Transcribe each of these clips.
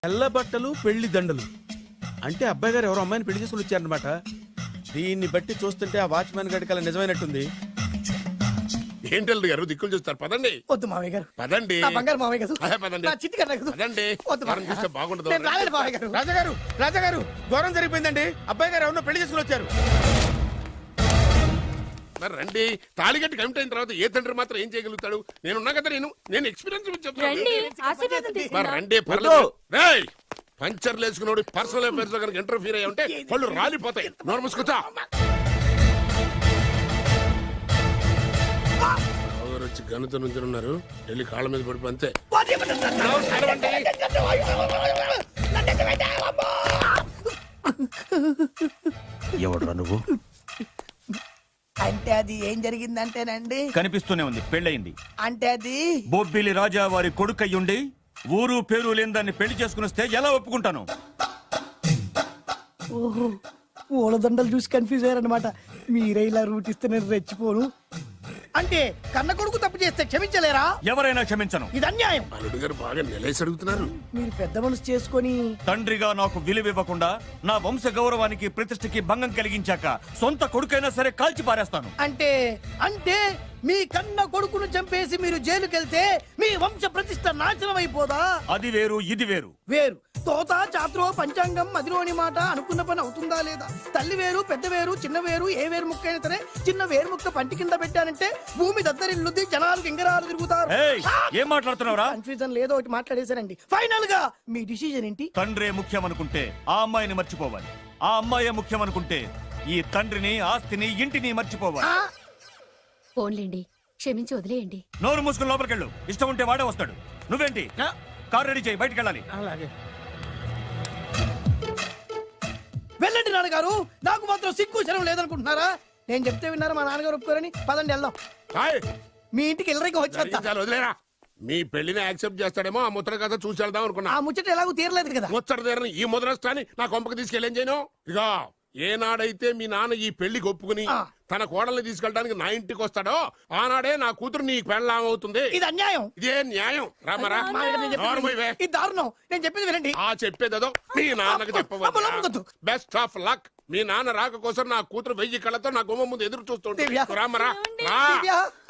తెల్ల బట్టలు పెళ్లి దండలు అంటే అబ్బాయి గారు ఎవరో అమ్మాయిని పెళ్లి చేసుకుని వచ్చారనమాట. దీన్ని బట్టి చూస్తుంటే ఆ వాచ్మెన్ గడి కల నిజమైనట్టుంది. ఏంటల్లు గారు దిక్కులు చూస్తారు? పదండి. వద్దు మామయ్య గారు. పదండి. నా బంగారు మామయ్య గారు. పదండి. నా చిట్టి కట్ట గారు. పదండి. వద్దు మనం మామయ్య. చూస్తే బాగుండదు. నేను రాలేను మామయ్య గారు. రాజాగారు రాజాగారు ఘోరం జరిగిపోయిందండి. అబ్బాయి గారు ఎవరినో పెళ్లి చేసుకుని వచ్చారు. మరి రండి. తాళిగట్టి కమిట్ అయిన తర్వాత ఏ తండ్రి మాత్రం ఏం చేయగలుగుతాడు? నేనున్నా కదా, నేను ఎక్స్పీరియన్స్ చెప్తాను. మరి రండి, పర్లేదు. రేయ్, పంచర్లు వేసుకున్నాడు పర్సనల్ అఫైర్స్ లో కనుక ఇంటర్ఫీర్ అయ్యి ఉంటే వాళ్ళు రాలిపోతాయి. నోరు మూసుకొచ్చా. వచ్చి గనుత నుంచి ఉన్నారు. వెళ్ళి కాళ్ళ మీద పడిపో అంతే. ఎవడ్రా నువ్వు? అంటే అది ఏం జరిగిందంటేనండి, కనిపిస్తూనే ఉంది, పెళ్ళయింది. అంటే అది బొబ్బిలి రాజా వారి కొడుకయ్యుండి ఊరు పేరు లేని దాన్ని పెళ్లి చేసుకుని వస్తే ఎలా ఒప్పుకుంటాను? ఓహో, ఓలదండలు చూసి కన్ఫ్యూజ్ అయ్యారనమాట. మీరే ఇలా రూట్ ఇస్తే నేను రెచ్చిపోను. అంటే కన్న కొడుకు తప్పు చేస్తే క్షమించలేరా? ఎవరైనా క్షమించను. ఇది అన్యాయం. అల్లుడు గారు బాగా నిలేసి అడుగుతున్నారు. మీరు పెద్ద మనసు చేసుకొని తండ్రిగా నాకు విలువ ఇవ్వకుండా నా వంశ గౌరవానికి ప్రతిష్టకి భంగం కలిగించాక సొంత కొడుకైనా సరే కాల్చి పారేస్తాను. అంటే అంటే మీ కన్న కొడుకును చంపేసి మీరు జైలుకెళ్తే మీ వంశ ప్రతిష్ట నాశనం అయిపోదా? అది వేరు, ఇది వేరు. వేరు. తోత చాత్రో పంచాంగం మదిలోని మాట అనుకున్న పని అవుతుందా లేదా? తల్లి వేరు, పెద్ద వేరు, చిన్న వేరు, ఏ వేరు ముక్క అయినా సరే చిన్న వేరు ముక్క పంటి కింద పెట్టానంటే భూమి దద్దరిల్లుద్ది, జనాలు గింగరాలు తిరుగుతారు. ఏయ్, ఏం మాట్లాడుతున్నావురా? కన్ఫ్యూజన్ లేదో ఒకటి మాట్లాడేశానండి. ఫైనల్ గా మీ డిసిజన్ ఏంటి? తండ్రే ముఖ్యం అనుకుంటే ఆ అమ్మాయిని మర్చిపోవాలి. ఆ అమ్మాయే ముఖ్యం అనుకుంటే ఈ తండ్రిని, ఆస్తిని, ఇంటిని మర్చిపోవాలి. ఫోన్లేండి, క్షమించి వదిలేయండి. నోరు మూసుకుని లోపలికెళ్ళు. ఇష్టం ఉంటే వాడే వస్తాడు. నువ్వేంటి? కారు రెడీ చేయి, బయటికి వెళ్ళాలి. అలాగే వెళ్ళండి నాన్నగారు. నాకు మాత్రం సిగ్గు శరం లేదనుకుంటున్నారా? నేను చెప్తే విన్నారా మా నాన్నగారు ఒప్పుకోరని? పదండి వెళ్దాం. హాయ్, మీ ఇంటికి ఎల్లరికి వచ్చేస్తా. చాలు వదిలేరా. మీ పెళ్లిని యాక్సెప్ట్ చేస్తాడేమో ఆ ముద్ర కథ చూసి వెళ్దాం అనుకున్నా. ఆ ముచ్చట ఎలాగో తీరలేదు కదా. ముచ్చట తీరని ఈ ముద్రష్టాన్ని నా కొంపకి తీసుకెళ్ళేం చేయను. ఇక ఏనాడైతే మీ నాన్న ఈ పెళ్లికి ఒప్పుకుని తన కోడల్ని తీసుకెళ్ళడానికి నా ఇంటికి వస్తాడో ఆనాడే నా కూతురు నీ పెళ్ళాం అవుతుంది. ఇది అన్యాయం. ఇదే న్యాయం. రామరా, ఇది దారుణం. నేను చెప్పేది వినండి. ఆ చెప్పేదో మీ నాన్నకు చెప్పవచ్చు. Best of luck. మీ నాన్న రాక కోసం నా కూతురు 1000 కళ్ళతో నా గుమ్మ ముందు ఎదురు చూస్తుంటే రామరా, రా.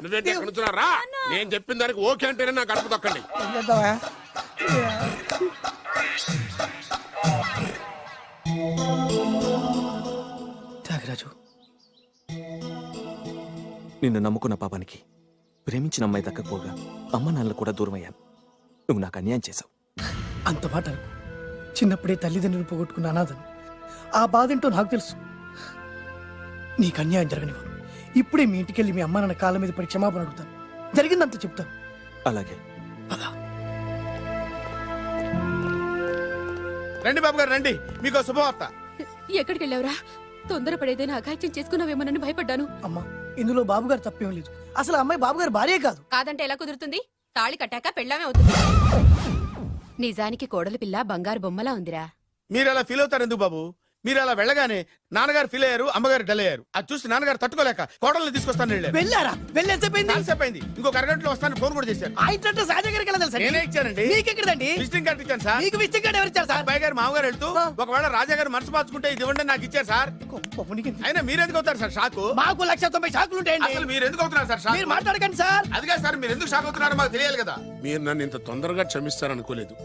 నువ్వేంటి ఎక్కడ నుంచున్నా? రా. నేను చెప్పిన దానికి ఓకే అంటేనే నా గడప తొక్కండి. త్యాగరాజు, నిన్ను నమ్ముకున్న పాపానికి ప్రేమించిన అమ్మాయి దక్కకపోగా అమ్మ నాన్నలు కూడా దూరం అయ్యాను. నువ్వు నాకు అన్యాయం చేశావు. అంత మాట అనుకో. చిన్నప్పుడే తల్లిదండ్రులు పోగొట్టుకున్న అనాథను. ఆ బాధేంటో నాకు తెలుసు. నీకు అన్యాయం జరగనివ్వను. ఇప్పుడే మీ ఇంటికెళ్ళి మీ అమ్మ నాన్న కాళ్ళ మీద పడి క్షమాపణ అడుగుతాను. జరిగిందంత చెప్తాను. అలాగే. రండి బాబు గారు రండి, మీకు శుభవార్త. ఎక్కడికి వెళ్ళావురా? తొందరపడేదైనా అఘాయిత్యం చేసుకున్నావేమోనని భయపడ్డాను. అమ్మా, ఇందులో బాబుగారు తప్పేం లేదు. అసలు ఆ అమ్మాయి బాబుగారు భార్యే కాదు. కాదంటే ఎలా కుదురుతుంది? తాళి కట్టాక పెళ్ళామే అవుతుంది. నిజానికి కోడలి పిల్ల బంగారు బొమ్మలా ఉందిరా. మీరు అలా ఫీల్ అవుతారు ఎందుకు బాబు? మీరు అలా వెళ్ళగానే నాన్నగారు ఫీల్ అయ్యారు, అమ్మగారు డల్ అయ్యారు. అది చూసి నాన్నగారు తట్టుకోలేక కోడల్ని తీసుకొస్తాను వెళ్ళారు. వెళ్ళారా? వెళ్ళేసేపోయింది. ఇంకొక అరగంటలో వస్తాను ఫోన్ కూడా చేశారు. ఆ ఇంట్లో సహజ గారికి ఎలా తెలుసా? నేనే ఇచ్చానండి. మీకెక్కడండి? విజిటింగ్ కార్డు ఇచ్చాను సార్. మీకు విజిటింగ్ కార్డు ఎవరు ఇచ్చారు సార్? అబ్బాయి గారు మామగారు వెళ్తూ ఒకవేళ రాజా గారు మనసు మార్చుకుంటే ఇది ఇవ్వండి నాకు ఇచ్చారు సార్. అయినా మీరు ఎందుకు అవుతారు సార్ షాక్? మాకు 190 షాకులు ఉంటాయండి. అసలు మీరు ఎందుకు అవుతున్నారు సార్ షాక్? మీరు మాట్లాడకండి సార్. అదిగా సార్, మీరు ఎందుకు షాక్ అవుతున్నారో మాకు తెలియాలి కదా. మీరు నన్ను ఇంత తొందరగా క్షమిస్తారనుకోలేదు.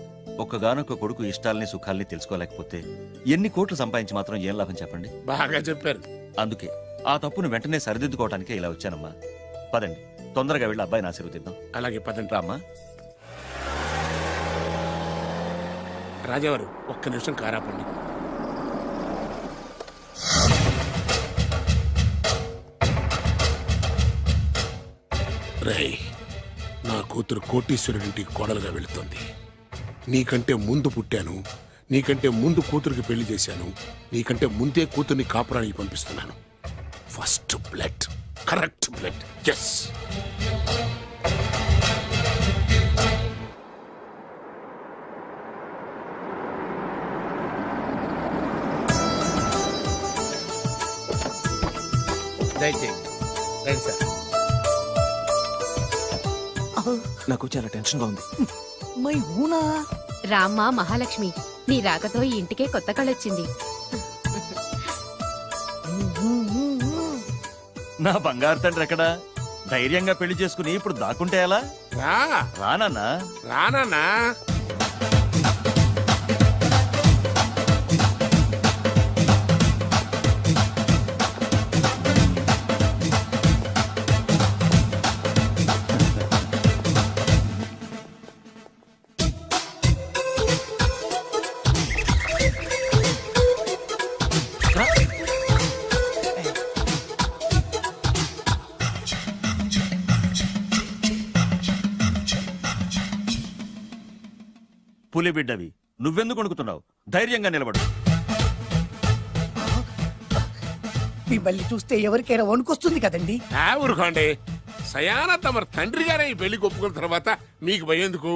ఒక్కగానొక్క కొడుకు ఇష్టాలని సుఖాల్ని తెలుసుకోలేకపోతే ఎన్ని కోట్లు సంపాదించి మాత్రం ఏం లాభం చెప్పండి? బాగా చెప్పారు. అందుకే ఆ తప్పును వెంటనే సరిదిద్దుకోవటానికే ఇలా వచ్చానమ్మా. పదండి, తొందరగా వెళ్ళి అబ్బాయిని ఆశీర్వదిద్దాం. అలాగే పదండి. రామ్మా. రాజావారు ఒక్క నిమిషం కారాపండి. రేయ్, నా కూతురు కోటీశ్వరుడింటికి కోడలుగా వెళుతుంది. నీకంటే ముందు పుట్టాను, నీకంటే ముందు కూతురికి పెళ్లి చేశాను, నీకంటే ముందే కూతుర్ని కాపురానికి పంపిస్తున్నాను. First blood, correct blood. Yes. దయచేయండి రండి సార్. నాకు చాలా టెన్షన్ గా ఉంది. మై హూనా రామ్మ మహాలక్ష్మి, నీ రాకతో ఈ ఇంటికే కొత్త కళొచ్చింది. నా బంగారు తండ్రి ఎక్కడా? ధైర్యంగా పెళ్లి చేసుకుని ఇప్పుడు దాక్కుంటే ఎలా? రా రానన్నా. రానా పులి బిడ్డవి, నువ్వెందుకు వణుకుతున్నావు? ధైర్యంగా నిలబడు. మిమ్మల్ని చూస్తే ఎవరికైనా వణుకొస్తుంది కదండి. ఊరుకోండి. సయాన తమ తండ్రి గారే ఈ పెళ్లికి ఒప్పుకున్న తర్వాత మీకు భయందుకు?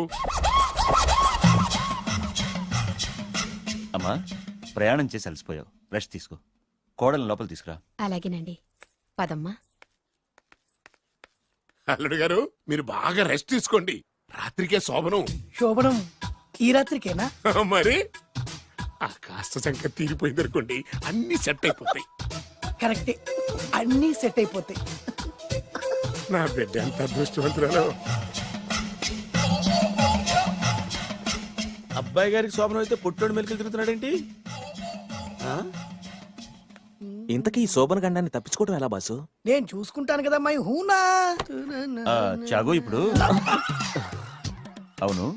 అమ్మా, ప్రయాణం చేసి అలసిపోయావు, రెస్ట్ తీసుకో. కోడలు లోపల తీసుకురా. అలాగేనండి, పదమ్మా. అల్లుడు గారు మీరు బాగా రెస్ట్ తీసుకోండి. రాత్రికే శోభనం. శోభనం ఈ రాత్రికేనా? మరి ఆ కాస్త సంఖ్య తీరిపోయింది అనుకోండి, అన్ని సెట్ అయిపోతాయి. కరెక్టే, అన్నీ సెట్ అయిపోతాయి. నా బిడ్డ ఎంత అదృష్టవంతురాలు. అబ్బాయి గారికి శోభనం అయితే పుట్టోడు మెలికలు తిరుగుతున్నాడేంటి? ఆ? ఇంతకీ ఈ శోభన గండాన్ని తప్పించుకోవడం ఎలా బాసు? నేను చూసుకుంటాను కదా మై హూనా. చాగు ఇప్పుడు. అవును,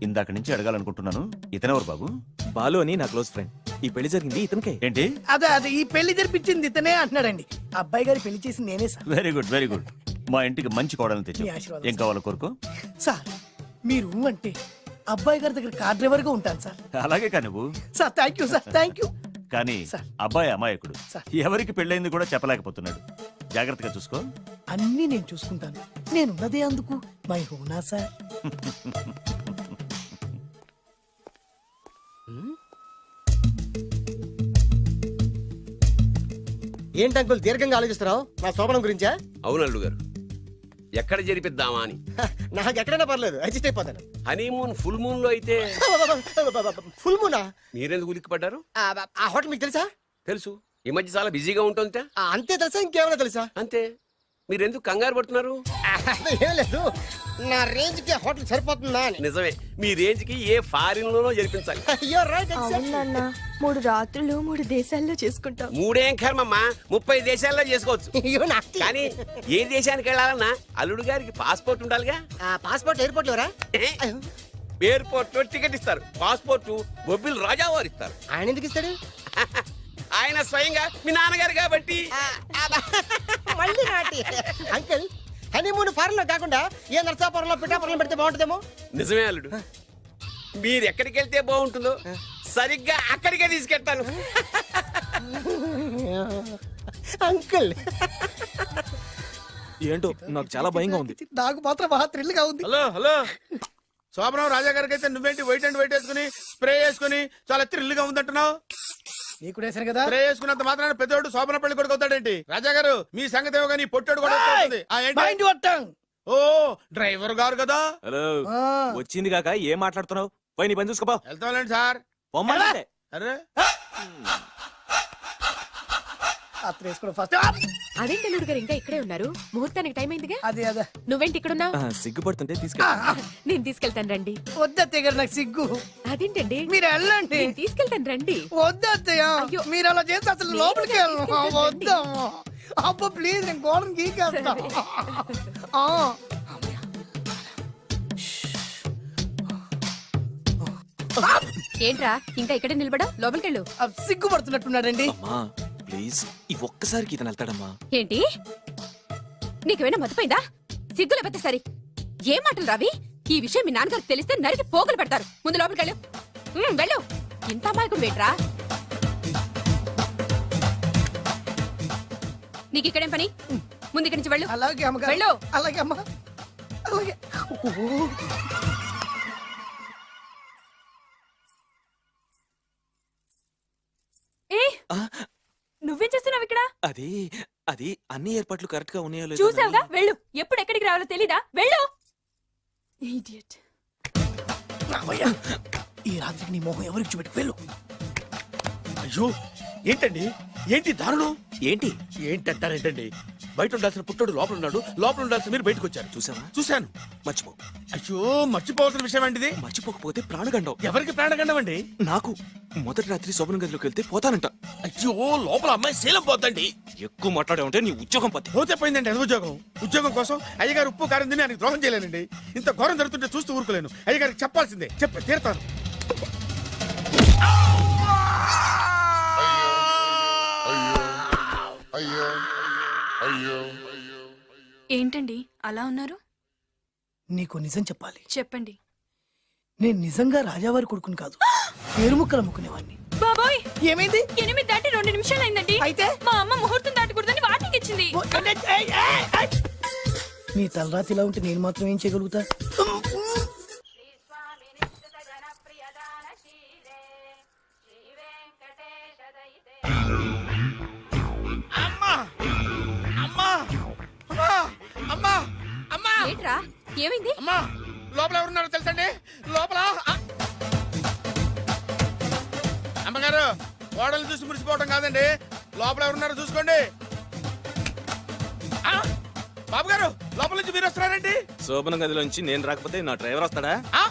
ఇందాక నుంచి అడగాలనుకుంటున్నాను, ఇతనెవరు బాబు? బాలు అని నా క్లోజ్ ఫ్రెండ్. ఈ పెళ్లి జరిగింది ఇతనికే. ఏంటి? అదే ఈ పెళ్లి జరిపించింది ఇతనే అంటున్నాడండి. అబ్బాయి గారి పెళ్లి చేసింది నేనే sir. Very good, very good. మా ఇంటికి మంచి కోడలను తెచ్చు. మీ ఆశీర్వాదం, ఏం కావాలో కోరుకో. సార్ మీరు అంటే అబ్బాయి గారి దగ్గర కార్ డ్రైవర్ గా ఉంటాను సార్. అలాగే కానీ నువ్వు. Sir thank you sir, thank you. కానీ సార్. అబ్బాయి అమాయకుడు, సార్. ఎవరికి పెళ్ళైంది కూడా చెప్పలేకపోతున్నాడు. జాగ్రత్తగా చూసుకో. అన్నీ నేను చూసుకుంటాను. నేనున్నదే అందుకు మై హూనా సార్. ఏంటి అంకుల్ దీర్ఘంగా ఆలోచిస్తున్నావు? నా శోభనం గురించా? అవును అల్లు గారు, ఎక్కడ జరిపిద్దామా అని. నాకు ఎక్కడైనా పర్లేదు, అడ్జస్ట్ అయిపోతాను. హనీమూన్ ఫుల్ మూన్ లో అయితే ఫుల్ మూనా? మీరెందుకు ఉలిక్కిపడ్డారు? ఆ హోటల్ మీకు తెలుసా? తెలుసు, ఈ మధ్య చాలా బిజీగా ఉంటుంది. అంతే తెలుసా, ఇంకేమైనా తెలుసా? అంతే. మీరెందుకు కంగారు పడుతున్నారు? ఏం లేదు, నా రేంజ్ కి హోటల్ సరిపోతుందా అని. నిజమే, మీ రేంజ్ కి ఏ ఫారిన్ లోనో జరిపించాలి. అయ్యో రైట్. అవునన్నా, 3 రాత్రులు 3 దేశాల్లో చేసుకుంటాం. మూడేం కర్మమ్మా, 30 దేశాల్లో చేసుకోవచ్చు. కానీ ఏ దేశానికి వెళ్ళాలన్నా అల్లుడు గారికి పాస్పోర్ట్ ఉండాలిగా. పాస్పోర్ట్ ఎయిర్పోర్ట్ లో రా. ఎయిర్పోర్ట్ లో టికెట్ ఇస్తారు, పాస్పోర్ట్ బొబ్బిల్ రాజా వారు ఇస్తారు. ఆయన ఎందుకు ఇస్తాడు? ఆయన స్వయంగా మీ నాన్నగారు కాబట్టి. మళ్ళీ నాటి అంకుల్, హనీమూన్ ఫారెన్ లో కాకుండా ఏ నర్సాపురంలో పిఠాపురంలో పెడితే బాగుంటుందేమో. నిజమే అల్లుడు, మీరు ఎక్కడికి వెళ్తే బాగుంటుందో సరిగ్గా అక్కడికే తీసుకెళ్తాను. అంకుల్ ఏంటో నాకు చాలా భయంగా ఉంది. నాకు మాత్రం బాగా థ్రిల్ గా ఉంది. హలో హలో, శోభనం రాజా గారికి అయితే నువ్వేంటి వైట్ అండ్ వైట్ వేసుకుని స్ప్రే వేసుకుని చాలా థ్రిల్గా ఉందంటున్నావు? నీకు వేసాను కదా. స్ప్రే వేసుకున్నంత మాత్రాన పెద్దోడు శోభన పెళ్లి కొడుకు అవుతాడేంటి? రాజా గారు మీ సంగతి ఏమో కానీ పొట్టాడు కూడా అవుతుంది. ఆ, ఏంటి? మైండ్ కొట్టాం. ఓ డ్రైవర్ గారు కదా. హలో, వచ్చింది కాక ఏం మాట్లాడుతున్నావు? పోయి నీ పని చూసుకోపో. వెళ్తాంలేండి సార్. పొమ్మంటే. అరే అత్ర వేసుకోవడం ఫస్ట్. అదేంటి అల్లుడు గారు ఇంకా ఇక్కడే ఉన్నారు? ముహూర్తానికి టైం అయిందిగా. అదే నువ్వేంటి ఇక్కడున్నావు? సిగ్గుపడుతుంటే తీసుకెళ్ళి. నేను తీసుకెళ్తాను రండి. వద్దత్తయ్య గారు, నాకు సిగ్గు. అదేంటండి? మీరు వెళ్ళండి. నేను తీసుకెళ్తాను రండి. వద్దత్తయ్య, అయ్యో. మీరు అలా చేస్తే అసలు లోపలికి వెళ్ళను. వద్దమ్మా. అబ్బా ప్లీజ్, నేను గోడను గీకేస్తా. ఏంట్రా ఇంకా ఇక్కడే నిలబడా? లోపలికెళ్ళు. సిగ్గుపడుతున్నట్టున్నాడండి. అమ్మా ప్లీజ్, ఈ ఒక్కసారికి ఇతను వెళ్తాడమ్మా. ఏంటి? నీకేమైనా మతిపోయిందా? సిగ్గు లేకపోతే సరి. ఏం మాటలు రావి? ఈ విషయం మీ నాన్నగారికి తెలిస్తే నరికి పోగులు పెడతారు. ముందు లోపలికెళ్ళు. వెళ్ళు. ఇంత అమాయకుడు వేట్రా? నీకు ఇక్కడేం పని? ముందు ఇక్కడి నుంచి వెళ్ళు. అలాగే అమ్మగారు. వెళ్ళు. అలాగే అమ్మా, అలాగే. ఏ నువ్వేం చేస్తున్నావు ఇక్కడ? అది అది అన్ని ఏర్పాట్లు కరెక్ట్ గా ఉన్నాయో లేదో చూసావుగా, వెళ్ళు. ఎప్పుడు ఎక్కడికి రావాలో తెలీదా? వెళ్ళు. Idiot. ఈ రాత్రికి నీ మొహం ఎవరికి చూపెట్టి వెళ్ళు. అయ్యో ఏంటండి ఏంటి దారుణం ఏంటి ఏంటంటారేంటండి బయట ఉండాల్సిన పుట్టోడు లోపల ఉన్నాడు లోపల ఉండాల్సిన మీరు బయటకు వచ్చారు చూసావా చూశాను మర్చిపో. అయ్యో మర్చిపోవాల్సిన విషయం అండి మర్చిపోకపోతే ప్రాణగండం. ఎవరికి ప్రాణగండం అండి నాకు మొదటి రాత్రి శోభన గదిలోకి వెళ్తే పోతానంట. అయ్యో లోపల అమ్మాయి శీలం పోద్దండి ఎక్కువ మాట్లాడే ఉంటే నీ ఉద్యోగం పోతే. పోతే పోయిందండి అది ఉద్యోగం కోసం అయ్యగారు ఉప్పు కారం తిని ఆయనకు ద్రోహం చేయలేనండి ఇంత ఘోరం జరుగుతుంటే చూస్తూ ఊరుకోలేను అయ్యగారికి చెప్పాల్సిందే చెప్పి తీరుతాను ఏంటండి అలా ఉన్నారు? నీకు నిజం చెప్పాలి. చెప్పండి. నేను నిజంగా రాజావారి కొడుకుని కాదు, పేరుముక్కలు అమ్ముకునేవాడిని. బాబోయ్, ఏమైంది? 8 దాటి 2 నిమిషాలు అయిందండి. అయితే మా అమ్మ ముహూర్తం దాటకూడదని వాటికి ఇచ్చింది. నీ తలరాతి ఇలా ఉంటే నేను మాత్రం ఏం చేయగలుగుతా? అమ్మా అమ్మా అమ్మా అమ్మా అమ్మా ఏంట్రా ఏమైంది? అమ్మా లోపల ఎవరున్నారో తెలుసండి లోపల అమ్మగారు ఓడలు చూసి మురిసిపోవడం కాదండి లోపల ఎవరున్నారో చూసుకోండి ఆ, బాబు గారు లోపల నుంచి మీరు వస్తున్నారండి శోభన గదిలోంచి నేను రాకపోతే నా డ్రైవర్ వస్తాడా? ఆ,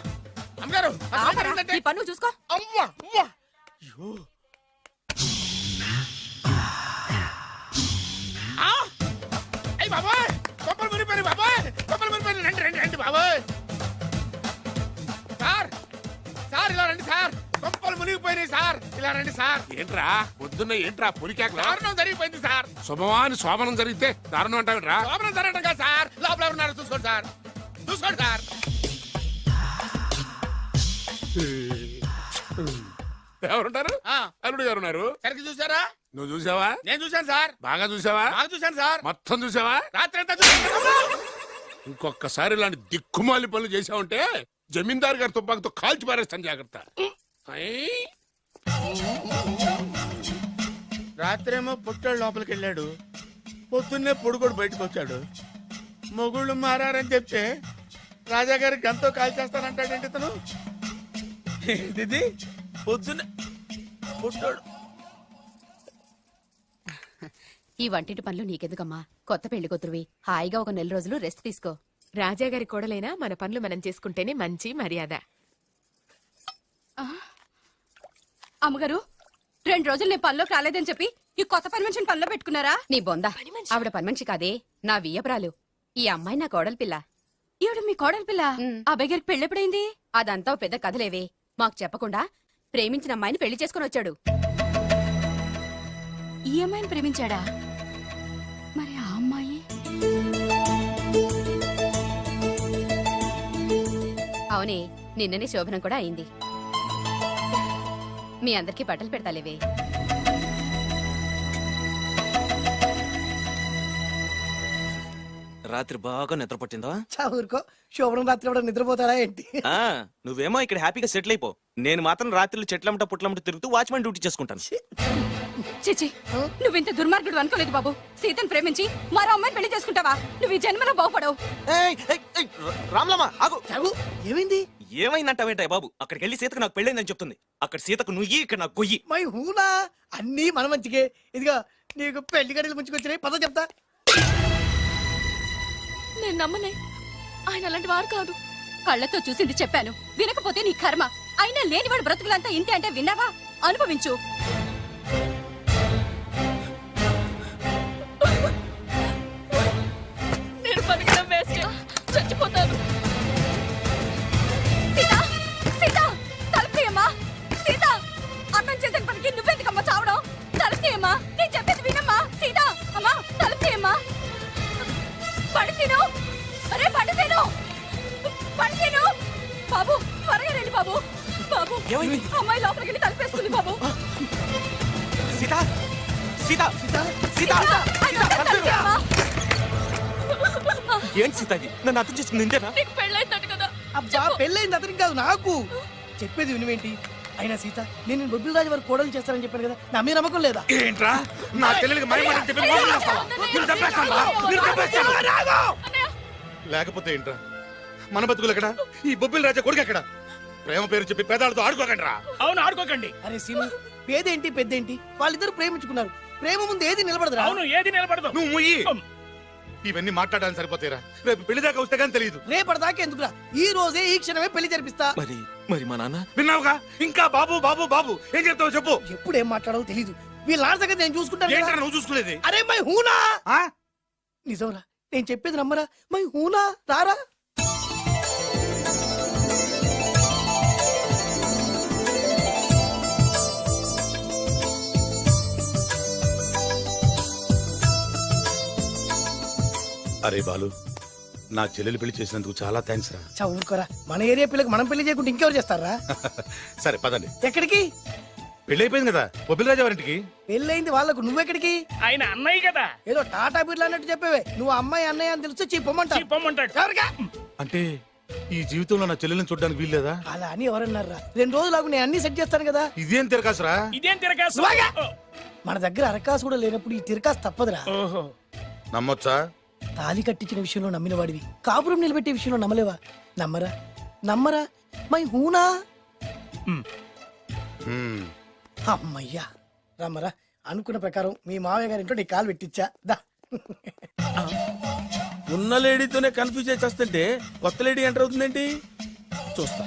అమ్మగారు అసలు ఆపరా, ఏంటంటే? నీ పన్ను చూసుకో. అమ్మా అమ్మా అయ్యో ఆ! అయ్ బాబాయ్ కొప్పలు మునిపోయి బాబాయ్ కొప్పలు మునిపోయి రండి రండి రండి బాబాయ్ సార్ సార్ ఇలా రండి సార్ కొప్పలు మునిగిపోయినాయి సార్ ఇలా రండి సార్ ఏంట్రా పొద్దున్న ఏంట్రా పులికేకలా? దారుణం జరిగిపోయింది సార్ శుభమాని శోభనం జరిగితే దారుణం అంటావేంట్రా? లోపల జరగడం కాదు సార్ లోపల ఎవరున్నారో చూసుకోండి సార్ చూసుకోండి సార్ ఎవరుంటారు? ఆ, అల్లుడు గారు ఉన్నారు. సరిగ్గా చూసారా నువ్వు చూసావా? నేను చూశాను సార్ బాగా చూసావా? బాగా చూశాను సార్ మొత్తం చూసావా? రాత్రి అంతా చూశాను ఇంకొకసారి ఇలాంటి దిక్కుమాలి పనులు చేసావంటే జమీందారు గారి తుపాకుతో కాల్చి పారేస్తాను జాగ్రత్త. ఐ! రాత్రేమో పుట్టాడు లోపలికి వెళ్ళాడు పొద్దున్నే పొడుగోడు బయటకు వచ్చాడు మొగుళ్ళు మారని చెప్తే రాజాగారి గంతో కాల్ చేస్తానంటాడేంటి ఇతను ఏంటిది పొద్దున్నే పుట్టాడు ఈ వంటింటి పనులు నీకెందుకమ్మా? కొత్త పెళ్లి కూతురువి హాయిగా ఒక 4 రోజులు రెస్ట్ తీసుకో. రాజాగారి కోడలైనా మన పనులు మనం చేసుకుంటేనే మంచి మర్యాద. అమ్మగారు 2 రోజులు నేను పనిలోకి రాలేదని చెప్పి ఈ కొత్త పని మనిషిని పనిలో పెట్టుకున్నారా? నీ బొంద ఆవిడ పని మనిషి కాదే నా వియ్యపురాలు. ఈ అమ్మాయి నా కోడలి పిల్ల. ఈవిడ మీ కోడలి పిల్ల? అబ్బాయి గారికి పెళ్ళెప్పుడైంది? అదంతా ఓ పెద్ద కథలేవే మాకు చెప్పకుండా ప్రేమించిన అమ్మాయిని పెళ్లి చేసుకుని వచ్చాడు. ఈ అమ్మాయిని ప్రేమించాడా? మరి ఆ అమ్మాయి? అవునే నిన్ననే శోభనం కూడా అయింది. మీ అందరికి బట్టలు పెడతాలేవే. రాత్రి బాగా నిద్ర పట్టిందా? చా ఊరుకో, శోభనం రాత్రి ఎవడ నిద్రపోతాడా ఏంటి? ఆ, నువ్వేమో ఇక్కడ హ్యాపీగా సెటిల్ అయిపో. నేను మాత్రం రాత్రులు చెట్లమ్మట పుట్లమ్మట తిరుగుతూ వాచ్మెన్ డ్యూటీ చేసుకుంటాను. చిచి నువ్వింత దుర్మార్గుడు అనుకోలేదు బాబు. సీతను ప్రేమించి మరో అమ్మాయిని పెళ్లి చేసుకుంటావా? నువ్వు ఈ జన్మలో బాగుపడవు. రామ్లమ్మ ఆగు. చాగు, ఏమైంది? ఏమైందంటావేంటాయి బాబు? అక్కడికి వెళ్ళి సీతకు నాకు పెళ్ళైందని చెప్తుంది. అక్కడ సీతకు నుయ్యి, ఇక్కడ నాకు గొయ్యి. మై హూనా, అన్నీ మన మంచికే. ఇదిగా నీకు పెళ్లి గడిలు ముంచుకొచ్చినాయి, పద చెప్తా. నేను నమ్మనే. ఆయన అలాంటి వారు కాదు. కళ్ళతో చూసింది చెప్పాను, వినకపోతే నీ కర్మ. అయినా లేనివాడు బ్రతుకులంతా ఇంతే అంటే విన్నావా? అనుభవించు. నేను బతకడం వేస్ట్, చచ్చిపోతాను. సీత, సీత, తలుపు తీయమ్మా. సీత, అర్థం చేసిన పనికి నువ్వెందుకమ్మా చావడం? తలుపు తీయమ్మా, నేను చెప్పేది వినమ్మా. సీత, అమ్మా తలుపు తీయమ్మా. పడితేను, అరే పడితేను, పడితేను. బాబు త్వరగా రండి బాబు. బాబు అమ్మాయి లోపలికి వెళ్ళి తలుపేస్తుంది బాబు. సీత సీత సీత ఏంటి సీత ఇది? నన్ను అర్థం చేసుకుంది ఇంతేనా? నీకు పెళ్ళైందట కదా. అబ్బా పెళ్ళైంది అతనికి కాదు, నాకు. చెప్పేది వినువేంటి? అయినా సీత, నేను బొబ్బిల్ రాజు వారు కోడలు చేస్తానని చెప్పాను కదా, నా మీద నమ్మకం లేదా? ఏంట్రా నా చెల్లెలికి మైమాట చెప్పి మోసం చేస్తావా? నిన్ను చంపేస్తావా? నిన్ను చంపేస్తావా? లేకపోతే ఏంట్రా మన బతుకులు ఎక్కడ? ఈ బొబ్బిల్ రాజా కొడుకు ఎక్కడ? ప్రేమ పేరు చెప్పి పేదాలతో ఆడుకోకండి రా. అవును ఆడుకోకండి. అరే సీను, పేదేంటి పెద్దేంటి, వాళ్ళిద్దరు ప్రేమించుకున్నారు. ప్రేమ ముందు ఏది నిలబడదురా. అవును ఏది నిలబడదు. నువ్వు ముయ్యి. ఇవన్నీ మాట్లాడడానికి సరిపోతారా? రేపు పెళ్లి దాకా వస్తే కానీ తెలియదు. రేపటిదాకా ఎందుకురా, ఈ రోజే ఈ క్షణమే పెళ్లి జరిపిస్తా. మరి మా నాన్న? విన్నావుగా, ఇంకా బాబు బాబు బాబు ఏం చెప్తావు చెప్పు. ఎప్పుడు ఏం మాట్లాడవో తెలీదు. వీళ్ళ నాన్న సంగతి నేను చూసుకుంటాను కదా. ఏంటన్నా నువ్వు చూసుకునేది? అరే మై హూనా. ఆ? నిజంరా, నేను చెప్పేది నమ్మరా. మై హూనా, రారా. అరే బాలు, నా చెల్లెలు పెళ్లి చేసినందుకు చాలా థ్యాంక్స్ రా. చదువుకోరా, మన ఏరియా పిల్లకి మనం పెళ్లి చేయకుండా ఇంకెవరు చేస్తారా? సరే పదండి. ఎక్కడికి? పెళ్లి అయిపోయింది కదా, బొబ్బిలి రాజా వారింటికి. పెళ్ళయింది వాళ్ళకు, నువ్వెక్కడికి? ఆయన అన్నయ్య కదా. ఏదో టాటా బిర్లా అన్నట్టు చెప్పేవే. నువ్వు అమ్మాయి అన్నయ్య అని తెలిస్తే చెప్పమంటా. చెప్పమంటాడు. ఎవరికా? అంటే ఈ జీవితంలో నా చెల్లెల్ని చూడడానికి వీల్లేదా? అలా అని ఎవరన్నారా? 2 రోజులు నేను అన్ని సెట్ చేస్తాను కదా. ఇదేం తిరకాసురా? ఇదేం తిరగాసు. నువ్వాగా. మన దగ్గర అరకాసు కూడా లేనప్పుడు ఈ తిరకాసు తప్పదురా. ఓహో. నమ్మొచ్చా? తాళి కట్టించిన విషయంలో నమ్మిన వాడివి, కాపురం నిలబెట్టే విషయంలో నమ్మలేవా? నమ్మరా నమ్మరా మై హూనా. హ్మ్. అమ్మయ్యా, రమ్మరా. అనుకున్న ప్రకారం మీ మావయ్య గారింట్లో నీ కాలు పెట్టించా. దా. ఉన్న లేడీతోనే కన్ఫ్యూజ్ అయి చేస్తుంటే కొత్త లేడీ ఎంటర్ అవుతుందేంటి? చూస్తా.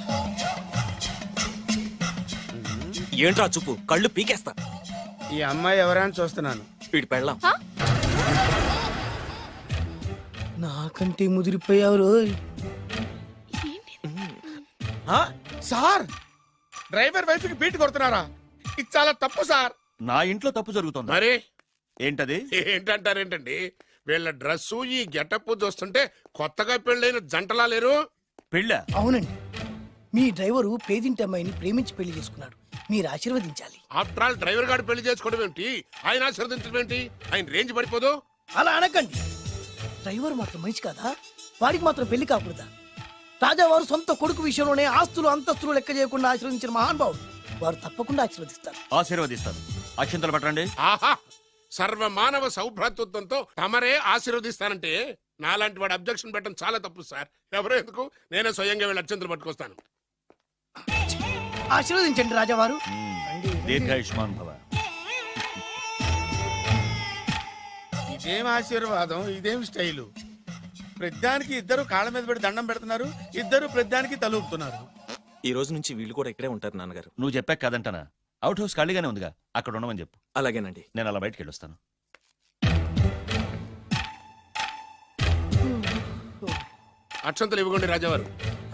ఏంట్రా చూపు, కళ్ళు పీకేస్తా. ఈ అమ్మాయి ఎవరైనా చూస్తున్నాను. వీడి పెళ్ళాం. నాకంటే ముదిరిపోయావు రోయ్. సార్, డ్రైవర్ వైఫ్ కి బీట్ కొడుతున్నారా? ఇది చాలా తప్పు సార్. నా ఇంట్లో తప్పు జరుగుతుంది. మరి ఏంటది? ఏంటంటారేంటండి? వీళ్ళ డ్రెస్సు ఈ గెటప్ చూస్తుంటే కొత్తగా పెళ్ళైన జంటలా లేరు. పెళ్ళా? అవునండి, మీ డ్రైవరు పేదింటి అమ్మాయిని ప్రేమించి పెళ్లి చేసుకున్నాడు. మీరు ఆశీర్వదించాలి. ఆఫ్టర్ ఆల్ డ్రైవర్ గారు పెళ్లి చేసుకోవడం ఏంటి, ఆయన ఆశీర్వదించడం ఏంటి? ఆయన రేంజ్ పడిపోదు. అలా అనకండి. డ్రైవర్ మాత్రం మనిషి కాదా? వాడికి మాత్రం పెళ్లి కాకూడదా? రాజావారు సొంత కొడుకు విషయంలోనే ఆస్తులు అంతస్తులు లెక్క చేయకుండా ఆశీర్వదించిన మహానుభావుడు. వారు తప్పకుండా ఆశీర్వదిస్తారు. ఆశీర్వదిస్తాను. అక్షంతలు పట్టండి. ఆహా, సర్వమానవ సౌభ్రాతృత్వంతో తమరే ఆశీర్వదిస్తానంటే నాలాంటి వాడు అబ్జెక్షన్ పెట్టడం చాలా తప్పు సార్. ఎవరో ఎందుకు, నేనే స్వయంగా వీళ్ళ అత్యంతలు పట్టుకొస్తాను. ఆశీర్వదించండి రాజావారు. దీర్ఘాయుష్మాన్ భవ. ఇదేం ఆశీర్వాదం, ఇదేం స్టైలు? ప్రద్దానికి ఇద్దరు కాళ్ళ మీద పెట్టి దండం పెడుతున్నారు, ఇద్దరు ప్రద్దానికి తలూపుతున్నారు. ఈ రోజు నుంచి వీళ్ళు కూడా ఇక్కడే ఉంటారు నాన్నగారు. నువ్వు చెప్పాక కాదంటానా? అవుట్ హౌస్ ఖాళీగానే ఉందిగా, అక్కడ ఉండమని చెప్పు. అలాగేనండి. నేను అలా బయటికి వెళ్ళొస్తాను. అక్షంతలు ఇవ్వకండి రాజావారు.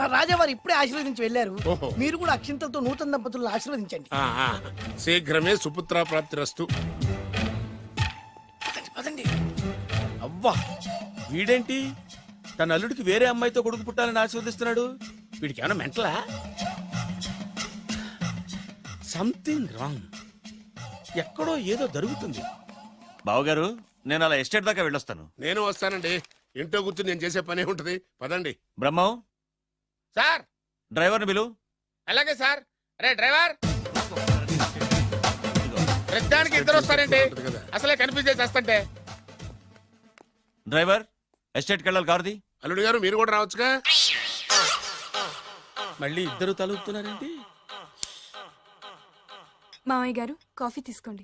ఆ రాజావారు ఇప్పుడే ఆశీర్వదించి వెళ్ళారు. ఓహో. మీరు కూడా అక్షింతలతో నూతన దంపతులను ఆశీర్వదించండి. ఆహా, శీఘ్రమే సుపుత్ర ప్రాప్తిరస్తు. పదండి. అవ్వా, వీడేంటి తన అల్లుడికి వేరే అమ్మాయితో కొడుకు పుట్టాలని ఆశీర్వదిస్తున్నాడు? వీడికి ఏమైనా మెంటలా? Something wrong. ఎక్కడో ఏదో జరుగుతుంది. బావగారు, నేను అలా ఎస్టేట్ దాకా వెళ్ళొస్తాను. నేను వస్తానండి. ఇంట్లో కూర్చుని నేను చేసే పనే ఉంటది. పదండి. బ్రహ్మం, సార్ డ్రైవర్ని పిలు. అలాగే సార్. అరే డ్రైవర్, ప్రతిదానికి ఇద్దరు వస్తారండి. అసలే కన్ఫ్యూజ్ చేస్తుంటే. డ్రైవర్, ఎస్టేట్కి వెళ్ళాలి, కారుది. అల్లుడు గారు మీరు కూడా రావచ్చుగా. మళ్ళీ ఇద్దరు తలూపుతున్నారేంటి? మామయ్య గారు కాఫీ తీసుకోండి,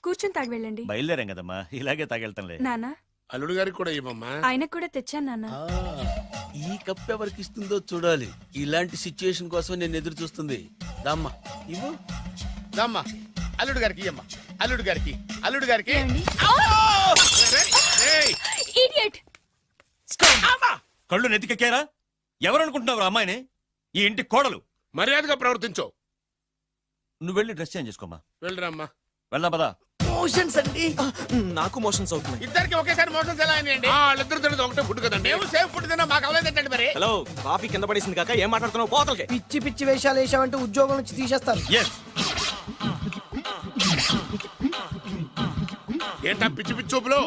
కూర్చొని తాగి వెళ్ళండి. బయలుదేరాం కదమ్మా, ఇలాగే తాగెళ్తానులే. నాన్న, అల్లుడు గారికి కూడా ఇవ్వమ్మా. ఆయనకు కూడా తెచ్చాను నాన్న. ఈ కప్ ఎవరికి ఇస్తుందో చూడాలి. ఇలాంటి సిచ్యుయేషన్ కోసం నేను ఎదురు చూస్తుంది. దామ్మా ఇవ్వు. దామ్మా, అల్లుడు గారికి ఇయ్యమ్మా. అల్లుడు గారికి, అల్లుడు గారికి. ఇడియట్! కళ్ళు నెత్తికెక్కారా? ఎవరనుకుంటున్నావు అమ్మాయిని? ఈ ఇంటి కోడలు. మర్యాదగా ప్రవర్తించో. నువ్వు వెళ్ళి డ్రెస్ చేంజ్ చేసుకోమ్మా. వెళ్ళరామ్మా. వెళ్దాం పదా. మోషన్స్ అండి. నాకు మోషన్స్ అవుతున్నాయి. ఇద్దరికి ఒకేసారి మోషన్స్ ఎలా అయినాయండి? వాళ్ళిద్దరు తినదు ఒకటే ఫుడ్ కదండి. మేము సేఫ్ ఫుడ్ తిన్నా, మాకు అవ్వలేదండి మరి. హలో, కాఫీ కింద పడేసింది కాక ఏం మాట్లాడుతున్నావు? పోతలకి. పిచ్చి పిచ్చి వేషాలు వేసామంటే ఉద్యోగం నుంచి తీసేస్తారు. ఎస్. ఏంటా పిచ్చి పిచ్చి చూపులు?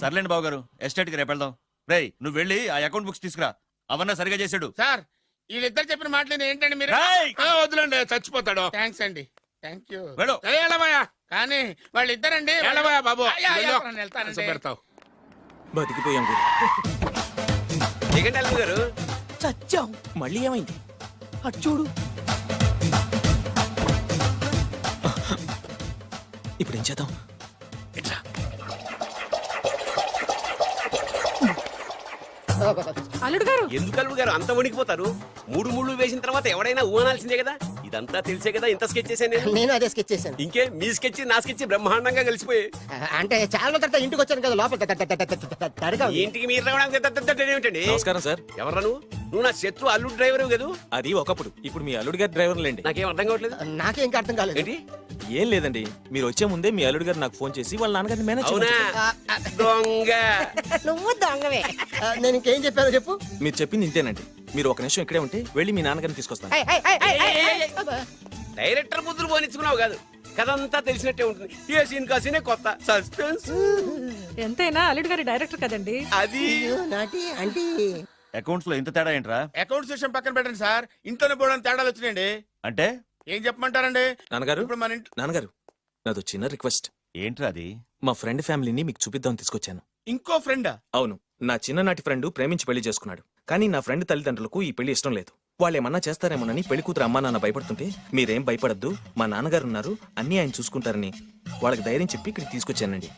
సర్లేండి బావగారు, ఎస్టేట్కి రేపు వెళ్దాం. రేయ్, నువ్వు వెళ్ళి ఆ అకౌంట్ బుక్స్ తీసుకురా. అవన్నా సరిగా చేసాడు. సార్ వీళ్ళిద్దరు చెప్పిన మాటలు ఏంటండి మీరు? రేయ్! వదిలేండి, చచ్చిపోతాడు. థ్యాంక్స్ అండి, థ్యాంక్ యూ. వెళ్ళు. వెళ్ళబోయా. కానీ వాళ్ళిద్దరండి. వెళ్ళబోయా బాబు. వెళ్తానండి. పెడతావు. బతికిపోయాం గురు. దిగండి అల్లుడు గారు. చచ్చాం. మళ్ళీ ఏమైంది? అటు చూడు. ఇప్పుడు ఏం చేద్దాం? ఇట్రా. అల్లుడు గారు ఎందుకు అల్లుడు గారు అంత వణికిపోతారు? మూడు ముళ్ళు వేసిన తర్వాత ఎవడైనా ఊనాల్సిందే కదా. ఇదంతా తెలిసే కదా ఇంత స్కెచ్ చేశాను నేను. నేను అదే స్కెచ్ చేశాను. ఇంకే మీ స్కెచ్ నా స్కెచ్ బ్రహ్మాండంగా కలిసిపోయి. అంటే చాలా రోజుల తర్వాత ఇంటికి వచ్చాను కదా, లోపల తడిగా ఉంది. ఇంటికి మీరు రావడానికి ఏమిటండి? నమస్కారం సార్. ఎవరా నువ్వు నా శత్రు అల్లుడు డ్రైవర్ కదా. అది ఒకప్పుడు, ఇప్పుడు మీ అల్లుడు గారి డ్రైవర్ లేండి. నాకేం అర్థం కావట్లేదు. నాకే ఇంకా అర్థం కాలేదు. ఏంటి? ఏం లేదండి, మీరు వచ్చే ముందే మీ అల్లుడు గారు నాకు ఫోన్ చేసి వాళ్ళ నాన్నగారిని మేనేజ్ అవునా? చేయమని దొంగ. నువ్వు దొంగవే. నేను ఇంకేం చెప్పానో చెప్పు. మీరు చెప్పింది ఇంతేనండి. మీరు ఒక నిమిషం ఇక్కడే ఉంటే వెళ్ళి మీ నాన్నగారిని తీసుకొస్తాను. డైరెక్టర్ బుద్ధులు పోనిచ్చుకున్నావు కాదు. కథంతా తెలిసినట్టే ఉంటుంది. ఏ సీన్ కా సీనే కొత్త సస్పెన్స్. ఎంతైనా అల్లుడు గారి డైరెక్టర్ కదండి. అది నాటి అంటే అకౌంట్స్ లో ఇంత తేడా ఏంట్రా? అకౌంట్స్ విషయం పక్కన పెట్టండి సార్. ఇంట్లోనే పోవడానికి తేడాలు వచ్చినాయండి. అంటే ఏం చెప్పమంటారండి? నాన్నగారు, ఇప్పుడు మన ఇంట్లో నాన్నగారు, నాదో చిన్న రిక్వెస్ట్. ఏంట్రా అది? మా ఫ్రెండ్ ఫ్యామిలీని మీకు చూపిద్దామని తీసుకొచ్చాను. ఇంకో ఫ్రెండా? అవును, నా చిన్ననాటి ఫ్రెండ్ ప్రేమించి పెళ్లి చేసుకున్నాడు. కానీ నా ఫ్రెండ్ తల్లిదండ్రులకు ఈ పెళ్లి ఇష్టం లేదు. వాళ్ళు ఏమన్నా చేస్తారేమోనని పెళ్లి కూతురు అమ్మా నాన్న భయపడుతుంటే, మీరేం భయపడద్దు, మా నాన్నగారు ఉన్నారు, అన్నీ ఆయన చూసుకుంటారని వాళ్ళకి ధైర్యం చెప్పి ఇక్కడికి తీసుకొచ్చానండి.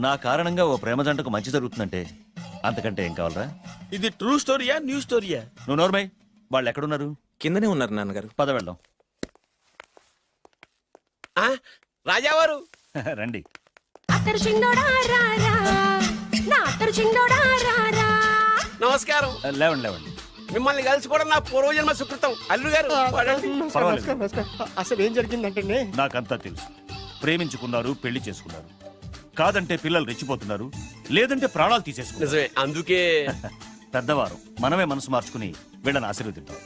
నా కారణంగా ఓ ప్రేమ జంటకు మంచి జరుగుతుందంటే అంతకంటే ఏం కావాలరా? ఇది ట్రూ స్టోరీయా న్యూ స్టోరీయా? నువ్వు నోర్మై. వాళ్ళు ఎక్కడున్నారు? కిందనే ఉన్నారు నాన్నగారు. పద వెళ్దాం. రాజావారు రండి. నమస్కారం. లేవండి లేవండి. మిమ్మల్ని కలుసుకోవడం నా పూర్వజన్మ సుకృతం. అల్లుడు గారు పడండి. పర్వాలేదు. అసలు ఏం జరిగిందంటే నాకంతా తెలుసు. ప్రేమించుకున్నారు, పెళ్లి చేసుకున్నారు. కాదంటే పిల్లలు రెచ్చిపోతున్నారు, లేదంటే ప్రాణాలు తీసేసుకున్నారు. నిజమే, అందుకే పెద్దవారు మనమే మనసు మార్చుకుని వీళ్ళని ఆశీర్వదిద్దాం.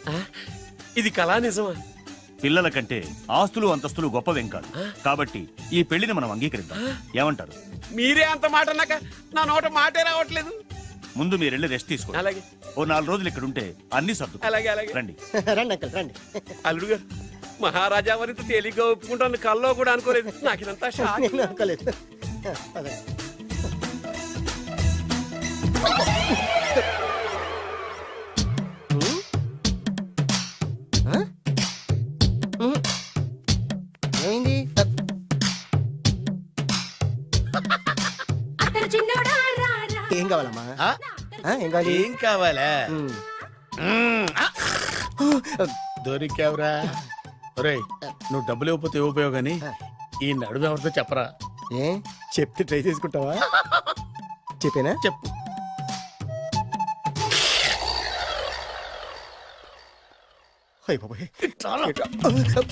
ఇది కళా నిజమా? పిల్లల కంటే ఆస్తులు అంతస్తులు గొప్పవేం కాదు. కాబట్టి ఈ పెళ్లిని మనం అంగీకరిద్దాం. ఏమంటారు? మీరే అంత మాట అన్నాక నా నోట మాటే రావట్లేదు. ముందు మీరు వెళ్ళి రెస్ట్ తీసుకోండి. అలాగే ఓ 4 రోజులు ఇక్కడ ఉంటే అన్ని సర్దు. అలాగే అలాగే. రండి. రండి అంకల్ రండి. అల్లుడు గారు, మహారాజా వారితో తేలిగ్గా ఒప్పుకుంటాను కల్లో కూడా అనుకోలేదు. నాకు ఇదంతా షాక్. నేను అనుకోలేదు. పదండి. ఏమైంది? ఏం కావాలమ్మా? ఆ? ఏం కావాలి? ఏం కావాలా? దొరికావురా. ఒరేయ్, నువ్వు డబ్బులు ఇవ్వకపోతే ఇవ్వపోయావు గానీ ఈ నడుము ఎవరితో చెప్పరా. ఏ చెప్తే ట్రై చేసుకుంటావా? చెప్పేనా? చెప్పు.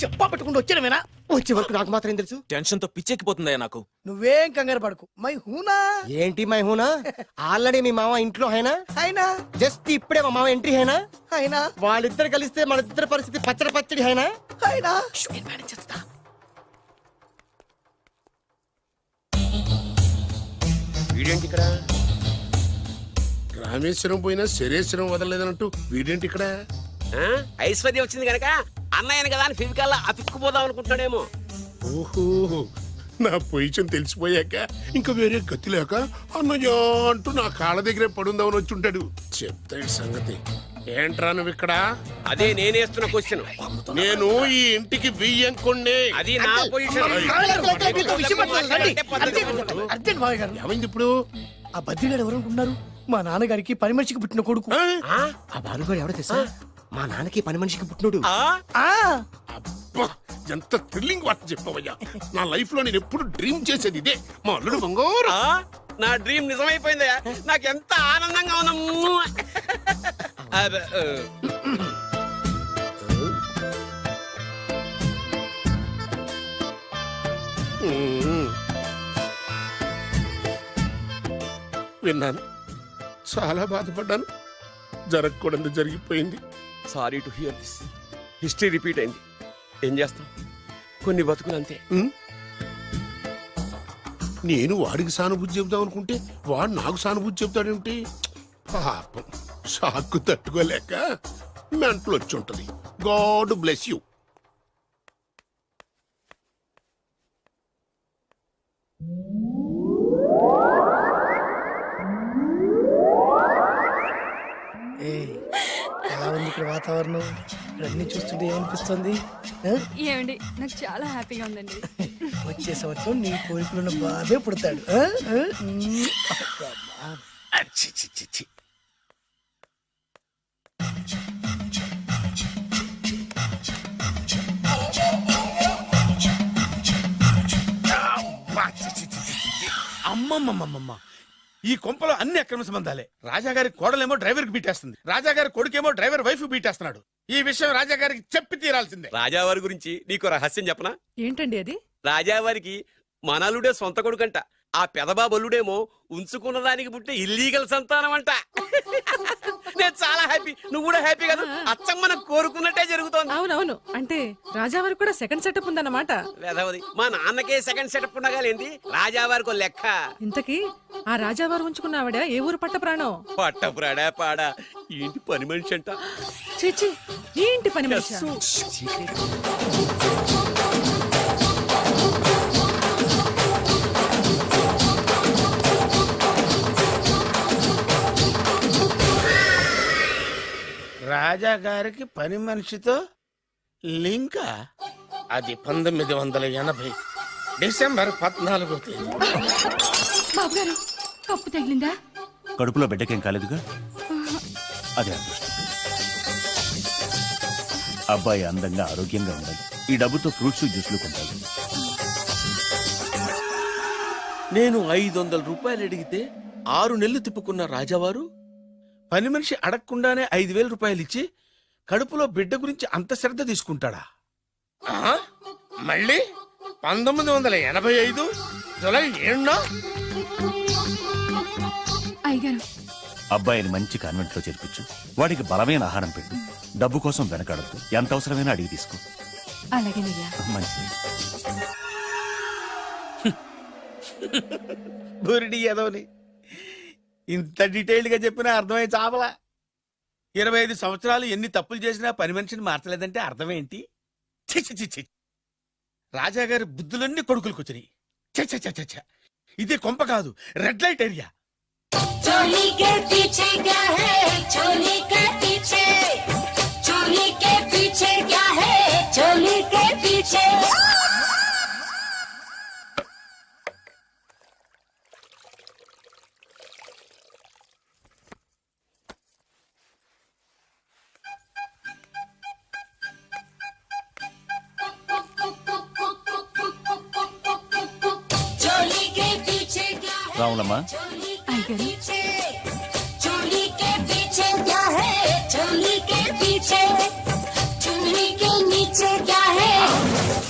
చెప్పా పెట్టుకుంటూ వచ్చానేనా? వచ్చే వరకు నాకు మాత్రం తెలుసు. టెన్షన్ తో పిచ్చెక్కిపోతుందయ్యా నాకు. నువ్వేం కంగారు పడకు. మై హూనా ఏంటి మై హూనా? ఆల్రెడీ మీ మామ ఇంట్లో హైనా అయినా జస్ట్ ఇప్పుడే మా మామ ఎంట్రీ హైనా. అయినా వాళ్ళిద్దరు కలిస్తే మన ఇద్దరు పరిస్థితి పచ్చడి పచ్చడి హైనా. అయినా వీడేంటి ఇక్కడ? రామేశ్వరం పోయినా శరేశ్వరం వదలలేదన్నట్టు వీడేంటి ఇక్కడ? ఆ? ఐశ్వర్య వచ్చింది కనుక అన్నయ్యను కదా అని ఫిజికల్ అతుక్కుపోదాం అనుకుంటున్నాడేమో. ఓహో, నా పొజిషన్ తెలిసిపోయాక ఇంకా వేరే గతి లేక అన్నయ్య అంటూ నా కాళ్ళ దగ్గరే పడుందామని వచ్చి ఉంటాడు. చెప్తాడు సంగతి. ఏంట్రా నువ్వు ఇక్కడ? అదే నేనేస్తున్న క్వశ్చన్. నేను ఈ ఇంటికి బియ్యం కొన్నే. అది నా పొజిషన్. అర్జెంట్ మావయ్య గారు. ఏమైంది ఇప్పుడు? ఆ బద్రిగాడు ఎవరు అనుకుంటున్నారు? మా నాన్నగారికి పని మనిషికి పుట్టిన కొడుకు. ఆ బాలుగాడు ఎవడో తెలుసా? మా నాన్నకి పని మనిషికి పుట్టినోడు. అబ్బా, ఎంత థ్రిల్లింగ్ వార్త చెప్పవయ్యా. నా లైఫ్ లో నేను ఎప్పుడు డ్రీమ్ చేసేది ఇదే. మా అల్లుడు బంగారు. నా డ్రీమ్ నిజమైపోయిందయ్యా. నాకు ఎంత ఆనందంగా ఉందా. విన్నాను, చాలా బాధపడ్డాను. జరగకూడదు జరిగిపోయింది. Sorry to hear this. History repeat అయింది. ఏం చేస్తాం, కొన్ని బతుకులు అంతే. నేను వాడికి సానుభూతి చెబుదాం అనుకుంటే వాడు నాకు సానుభూతి చెబుతాడేమిటి? పాపం, షాక్ తట్టుకోలేక మెంటలు వచ్చి ఉంటది. God bless you. ఎలా ఉంది ఇక్కడ వాతావరణం ఇవన్నీ చూస్తుంటే ఏమనిపిస్తుంది ఆ? ఏమండి నాకు చాలా హ్యాపీగా ఉందండి. వచ్చే సంవత్సరం నీ కోరికలున్న బాబే పుడతాడు ఆ? ఆ? చి, చి, చి, చి. అబ్బా, చి, చి, చి, చి, చి. అమ్మమ్మమ్మమ్మమ్మ ఈ కొంపలో అన్ని అక్రమ సంబంధాలే. రాజాగారి కోడలేమో డ్రైవర్ కి బీటేస్తుంది, రాజాగారి కొడుకేమో డ్రైవర్ వైఫ్ బీటేస్తున్నాడు. ఈ విషయం రాజాగారికి చెప్పి తీరాల్సిందే. రాజావారి గురించి నీకు రహస్యం చెప్పనా? ఏంటండి అది? రాజావారికి మనలుడే సొంత కొడుకంట. ఆ పెదబాబల్లుడేమో ఉంచుకున్న దానికి పుట్టే ఇల్లీగల్ సంతానం అంట. నేను చాలా హ్యాపీ, నువ్వు కూడా హ్యాపీ కదా? అచ్చం మనం కోరుకున్నట్టే జరుగుతోంది. అవునవును, అంటే రాజావారికి కూడా సెకండ్ సెటప్ ఉందన్నమాట. వేదవది, మా నాన్నకే సెకండ్ సెటప్ ఉండగాలేంది, రాజావారికి లెక్క. ఇంతకీ ఆ రాజావారు ఉంచుకున్న ఆవిడ ఏ ఊరు పట్ట ప్రాణం? పట్టపురాడా పాడా ఏంటి పని మనిషి అంట. చీచి, ఏంటి పని మనిషి? రాజాగారికి పని మనిషితో లింకా? అది 1980 డిసెంబర్ 14వ తేదీ. బాబు గారు కప్పు తగిలిందా? కడుపులో బిడ్డకేం కాలేదుగా? అదే అదృష్టం. అబ్బాయి అందంగా ఆరోగ్యంగా ఉండాలి. ఈ డబ్బుతో ఫ్రూట్స్ జ్యూస్లు కొంటాడు. నేను 500 రూపాయలు అడిగితే 6 నెలలు తిప్పుకున్న రాజావారు పని మనిషి అడగకుండానే 5,000 రూపాయలు ఇచ్చి కడుపులో బిడ్డ గురించి అంత శ్రద్ధ తీసుకుంటాడా? మళ్ళీ 1985 జూలై 7న? అయ్యగారు అబ్బాయిని మంచి కాన్వెంట్ లో చేర్పించు. వాడికి బలమైన ఆహారం పెట్టు. డబ్బు కోసం వెనకాడద్దు. ఎంత అవసరమైనా అడిగి తీసుకో. అలాగేనయ్యా. మంచిది. బురిడి ఎదవని ఇంత డీటెయిల్డ్ గా చెప్పినా అర్థమై చావలా. 25 సంవత్సరాలు ఎన్ని తప్పులు చేసినా పని మనిషిని మార్చలేదంటే అర్థమేంటి? ఛీ, ఛీ, ఛీ, ఛీ. రాజాగారి బుద్ధులన్నీ కొడుకులకు వచ్చినాయి. ఛ, ఛ, ఛ, ఛ, ఛ. ఇదే కొంప కాదు, రెడ్ లైట్ ఏరియా. चोली के पीछे क्या है? चोली के पीछे, चोली के पीछे क्या है? चोली के पीछे. चोली के पीछे क्या है? రావులమ్మా, चोली के पीछे, चोली के पीछे क्या है? चोली के पीछे, चुन्नी के नीचे क्या है?